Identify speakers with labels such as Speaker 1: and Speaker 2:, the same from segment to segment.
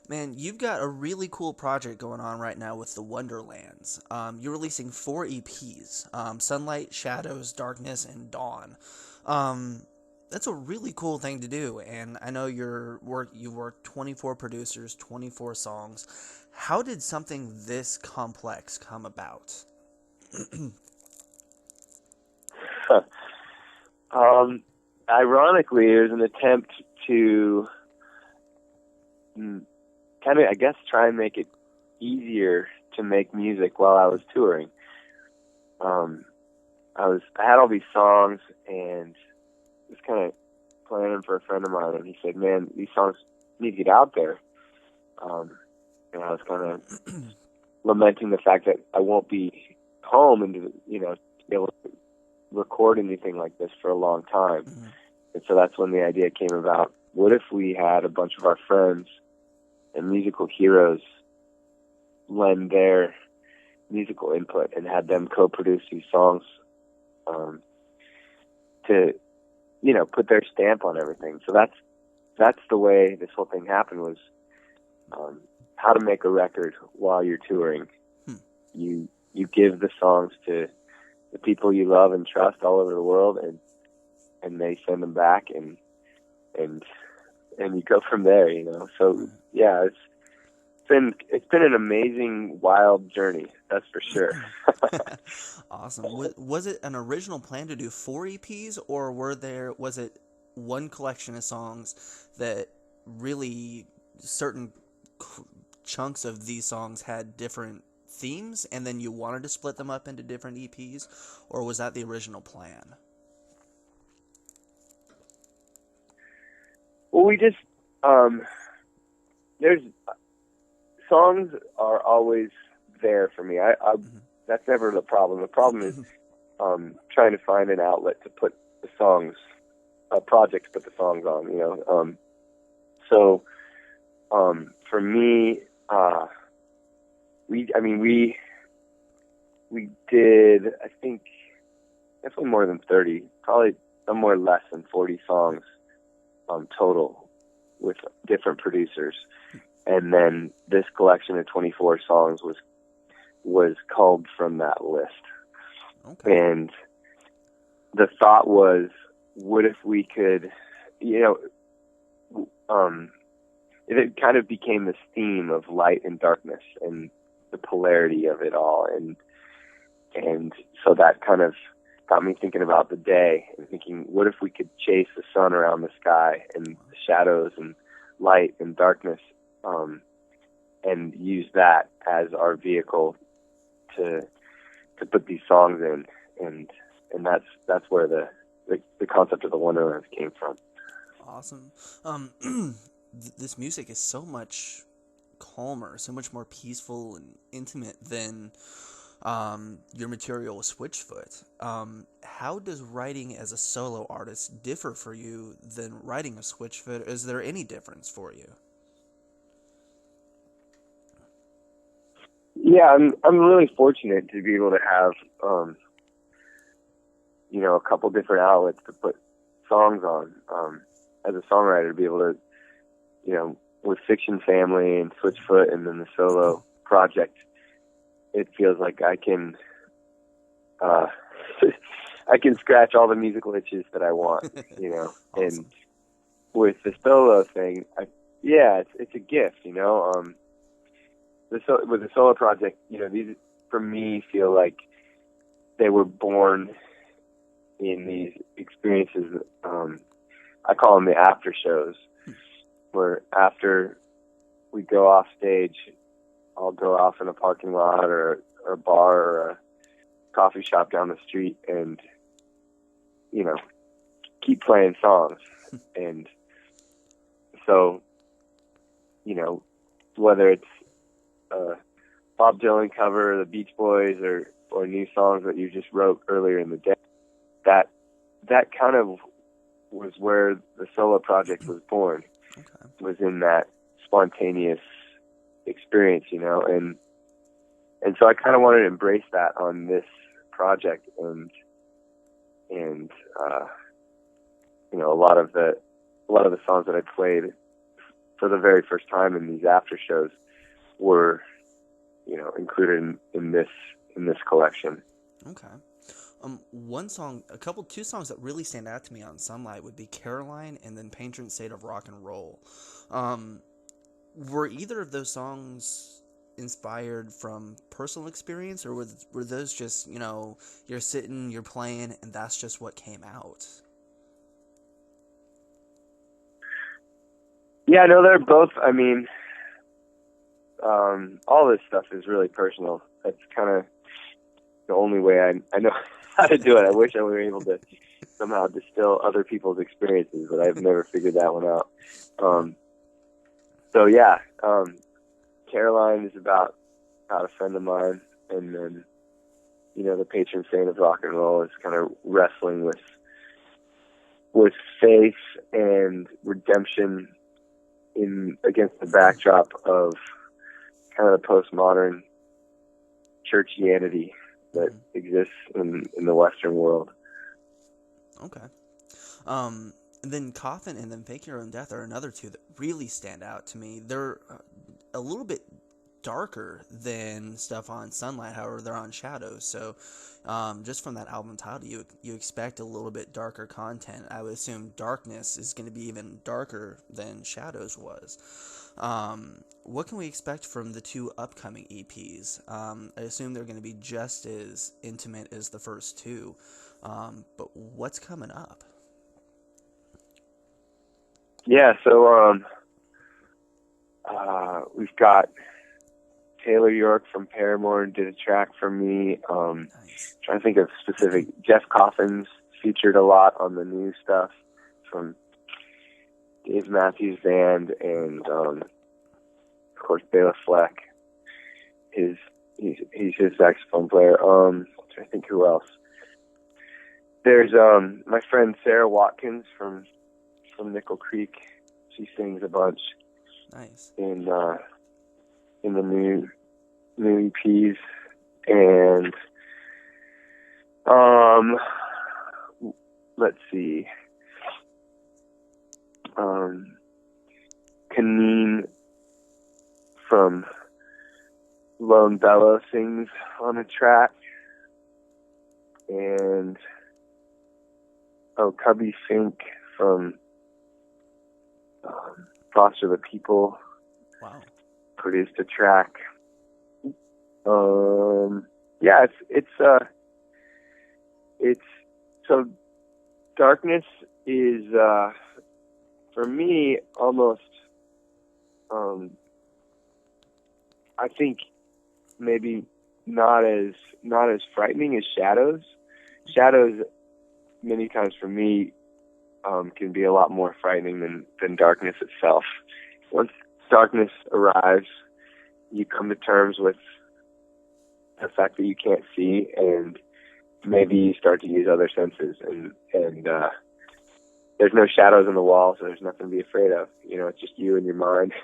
Speaker 1: Man, you've got a really cool project going on right now with the Wonderlands. You're releasing four EPs: Sunlight, Shadows, Darkness, and Dawn. That's a really cool thing to do, and I know you work 24 producers, 24 songs. How did something this complex come about?
Speaker 2: um, Ironically, it was an attempt to kind of, I guess, try and make it easier to make music while I was touring. Um, I had all these songs and was kind of planning for a friend of mine, and he said, "Man, these songs need to get out there." Um, and I was kind of lamenting the fact that I won't be home and to be able to record anything like this for a long time.
Speaker 1: Mhm.
Speaker 2: And so that's when the idea came about. What if we had a bunch of our friends and musical heroes lend their musical input and had them co-produce these songs um, to put their stamp on everything. So that's the way this whole thing happened, was how to make a record while you're touring.
Speaker 1: Hmm.
Speaker 2: You give the songs to the people you love and trust all over the world, and they send them back, and you go from there. So yeah, it's been an amazing, wild journey, that's for sure.
Speaker 1: Awesome. Was it an original plan to do four EPs, or was it one collection of songs that really certain chunks of these songs had different themes, and then you wanted to split them up into different EPs, or was that the original plan?
Speaker 2: Well, we just there's songs are always there for me. I
Speaker 1: Mhm.
Speaker 2: That's never the problem. The problem is trying to find an outlet to put the songs, a project to put the songs on. So for me, we we did, I think, definitely more than 30, probably somewhere less than 40 songs total with different producers. And then this collection of 24 songs was culled from that list.
Speaker 1: Okay.
Speaker 2: And the thought was, what if we could, it kind of became this theme of light and darkness and the polarity of it all. And so that kind of got me thinking about the day and thinking, what if we could chase the sun around the sky and the shadows and light and darkness, and use that as our vehicle to put these songs in, and that's where the concept of the Wonderlands came from.
Speaker 1: Awesome. This music is so much calmer, so much more peaceful and intimate than your material with Switchfoot. How does writing as a solo artist differ for you than writing with Switchfoot? Is there any difference for you?
Speaker 2: Yeah, I'm really fortunate to be able to have a couple different outlets to put songs on. As a songwriter, to be able to, with Fiction Family and Switchfoot and then the solo project, it feels like I can uh, I can scratch all the musical itches that I want,
Speaker 1: Awesome.
Speaker 2: And with the solo thing, it's a gift, with the solo project, these for me feel like they were born in these experiences. I call them the after shows, where after we go off stage, I'll go off in a parking lot or a bar or a coffee shop down the street and, keep playing songs. And so, whether it's a Bob Dylan cover, the Beach Boys, or new songs that you just wrote earlier in the day, that kind of was where the solo project was born.
Speaker 1: Okay.
Speaker 2: Was in that spontaneous experience, and so I kind of wanted to embrace that on this project, and a lot of the songs that I played for the very first time in these after shows were, you know, included in this collection.
Speaker 1: Okay. Two songs that really stand out to me on Sunlight would be Caroline and then Patron Saint of Rock and Roll. Were either of those songs inspired from personal experience, or were those just, you know, you're sitting, you're playing, and that's just what came out?
Speaker 2: Yeah, no, they're both, I mean, all this stuff is really personal. That's kind of the only way I know how to do it. I wish I were able to somehow distill other people's experiences, but I've never figured that one out. So yeah, Caroline is about a friend of mine, and then, you know, the patron saint of rock and roll is kind of wrestling with faith and redemption against the backdrop of kind of the postmodern churchianity that exists in the Western world.
Speaker 1: Okay. And then Coffin and then Fake Your Own Death are another two that really stand out to me. They're a little bit darker than stuff on Sunlight, however, they're on Shadows. So just from that album title, you expect a little bit darker content. I would assume Darkness is going to be even darker than Shadows was. What can we expect from the two upcoming EPs? I assume they're going to be just as intimate as the first two, but what's coming up?
Speaker 2: Yeah, so we've got Taylor York from Paramore did a track for me.
Speaker 1: Nice.
Speaker 2: Trying to think of specific. Jeff Coffin's featured a lot on the new stuff from Dave Matthews Band, and of course Bela Fleck. He's his saxophone player. I think who else? There's my friend Sarah Watkins from Nickel Creek. She sings a bunch.
Speaker 1: Nice.
Speaker 2: In the new EPs, and let's see, Kaneen from Lone Bellow sings on a track, and Cubby Fink from Foster the People.
Speaker 1: Wow.
Speaker 2: Produced a track. Yeah, it's so Darkness is for me almost I think maybe not as frightening as Shadows. Shadows many times for me can be a lot more frightening than Darkness itself. Once Darkness arrives, you come to terms with the fact that you can't see, and maybe you start to use other senses, and there's no shadows on the wall, so there's nothing to be afraid of. You know, it's just you and your mind.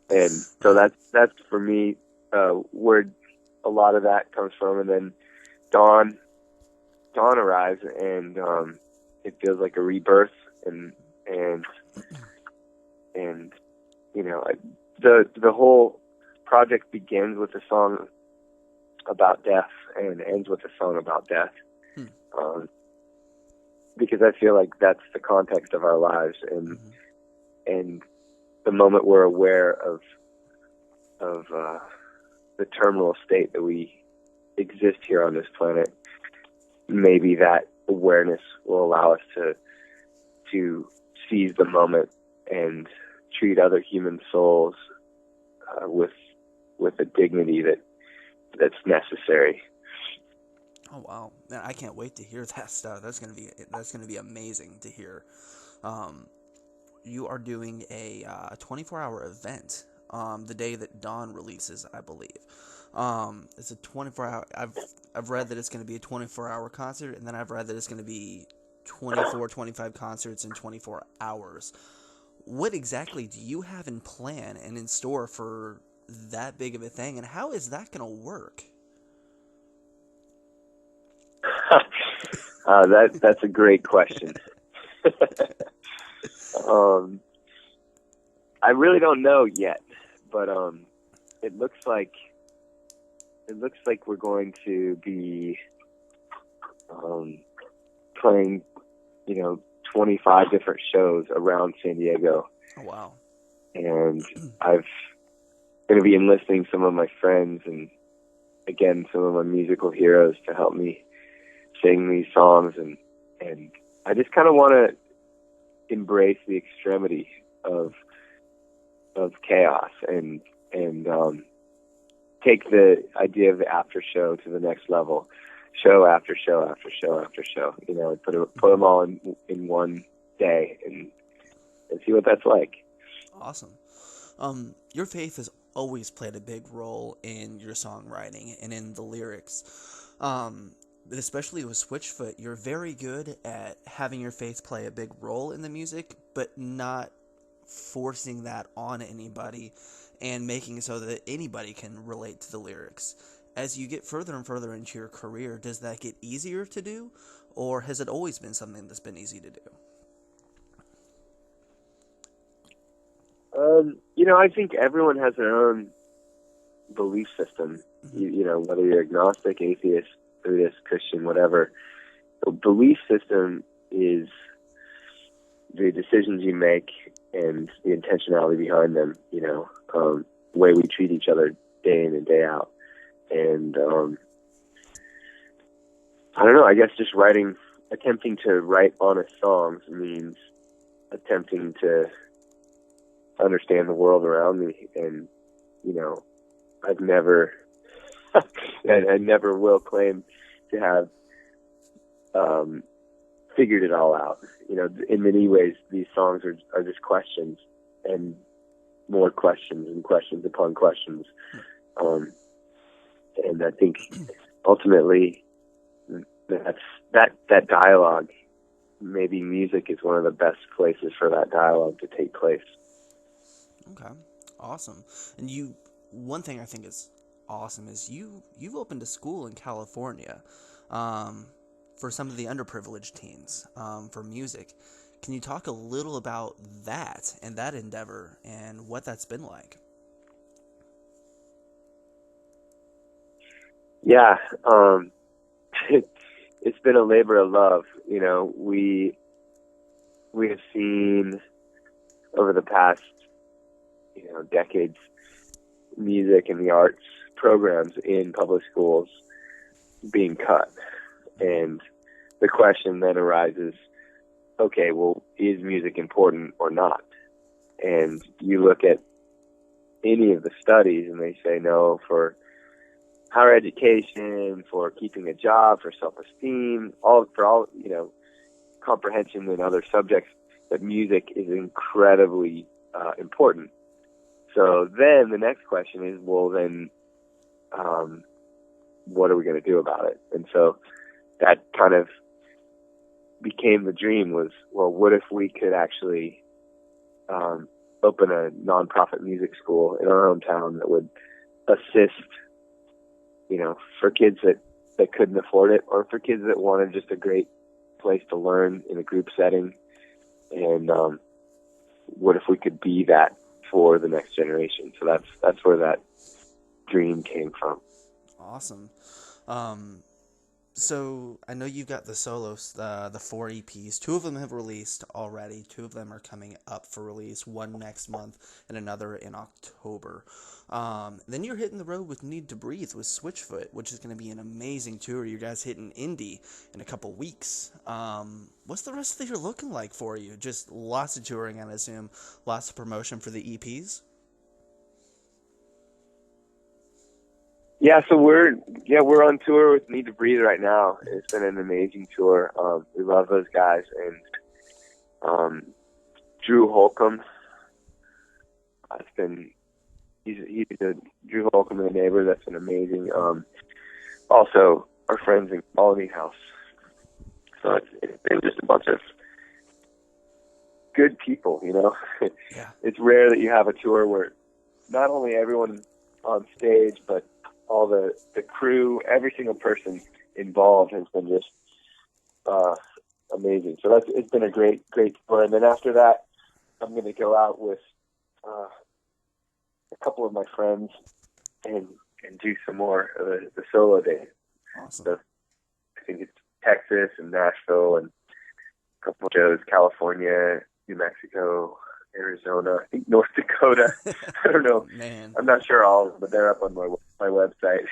Speaker 2: And so that's for me where a lot of that comes from. And then Dawn arrives, and it feels like a rebirth, and you know, the whole project begins with a song about death and ends with a song about death, because I feel like that's the context of our lives, and the moment we're aware of the terminal state that we exist here on this planet, maybe that awareness will allow us to seize the moment and treat other human souls with a dignity that's necessary.
Speaker 1: Oh wow, man! I can't wait to hear that stuff. That's gonna be amazing to hear. You are doing a 24-hour event the day that Dawn releases, I believe. It's a 24-hour. I've read that it's going to be a 24-hour concert, and then I've read that it's going to be 25 concerts in 24 hours. What exactly do you have in plan and in store for that big of a thing, and how is that going to work?
Speaker 2: That's a great question. I really don't know yet, but it looks like we're going to be playing, 25 different shows around San Diego.
Speaker 1: Oh, wow.
Speaker 2: And I've going to be enlisting some of my friends and, again, some of my musical heroes to help me sing these songs. And I just kind of want to embrace the extremity of chaos and take the idea of the after show to the next level, show after show after show after show, and put them all in one day and see what that's like.
Speaker 1: Awesome. Your faith has always played a big role in your songwriting and in the lyrics. But especially with Switchfoot, you're very good at having your faith play a big role in the music, but not forcing that on anybody and making it so that anybody can relate to the lyrics. As you get further and further into your career, does that get easier to do, or has it always been something that's been easy to do?
Speaker 2: I think everyone has their own belief system.
Speaker 1: Mm-hmm.
Speaker 2: Whether you're agnostic, atheist, Buddhist, Christian, whatever. The belief system is the decisions you make and the intentionality behind them, the way we treat each other day in and day out. And I don't know, I guess just attempting to write honest songs means attempting to understand the world around me. And, I've never, I never will claim to have figured it all out. In many ways, these songs are just questions and more questions and questions upon questions. And I think ultimately that dialogue, maybe music is one of the best places for that dialogue to take place.
Speaker 1: Okay, awesome. And one thing I think is awesome is you've opened a school in California for some of the underprivileged teens for music. Can you talk a little about that and that endeavor and what that's been like?
Speaker 2: Yeah, it's been a labor of love. We have seen over the past decades, music and the arts programs in public schools being cut. And the question then arises, okay, well, is music important or not? And you look at any of the studies and they say no for higher education, for keeping a job, for self-esteem, for all comprehension and other subjects, that music is incredibly important. So then the next question is, well, then what are we going to do about it? And so that kind of became the dream was, well, what if we could actually open a nonprofit music school in our hometown that would assist, for kids that couldn't afford it, or for kids that wanted just a great place to learn in a group setting. And what if we could be that for the next generation? So that's where that dream came from.
Speaker 1: Awesome. So I know you've got the solos, the 4 EPs. 2 of them have released already. 2 of them are coming up for release, one next month and another in October. Then you're hitting the road with Need to Breathe with Switchfoot, which is going to be an amazing tour. You guys hitting Indy in a couple weeks. What's the rest of the year looking like for you? Just lots of touring, I assume. Lots of promotion for the EPs.
Speaker 2: Yeah, so we're on tour with Need to Breathe right now. It's been an amazing tour. We love those guys, and Drew Holcomb. He's a Drew Holcomb and the Neighbor. That's been amazing. Also, our friends in Quality House. So it's been just a bunch of good people.
Speaker 1: Yeah.
Speaker 2: It's rare that you have a tour where not only everyone on stage, but all the crew, every single person involved has been just amazing. So it's been a great tour. And then after that, I'm going to go out with a couple of my friends and do some more the solo days.
Speaker 1: Awesome.
Speaker 2: So I think it's Texas and Nashville and a couple of shows, California, New Mexico, Arizona, I think North Dakota. I don't know.
Speaker 1: Man.
Speaker 2: I'm not sure all, but they're up on my website.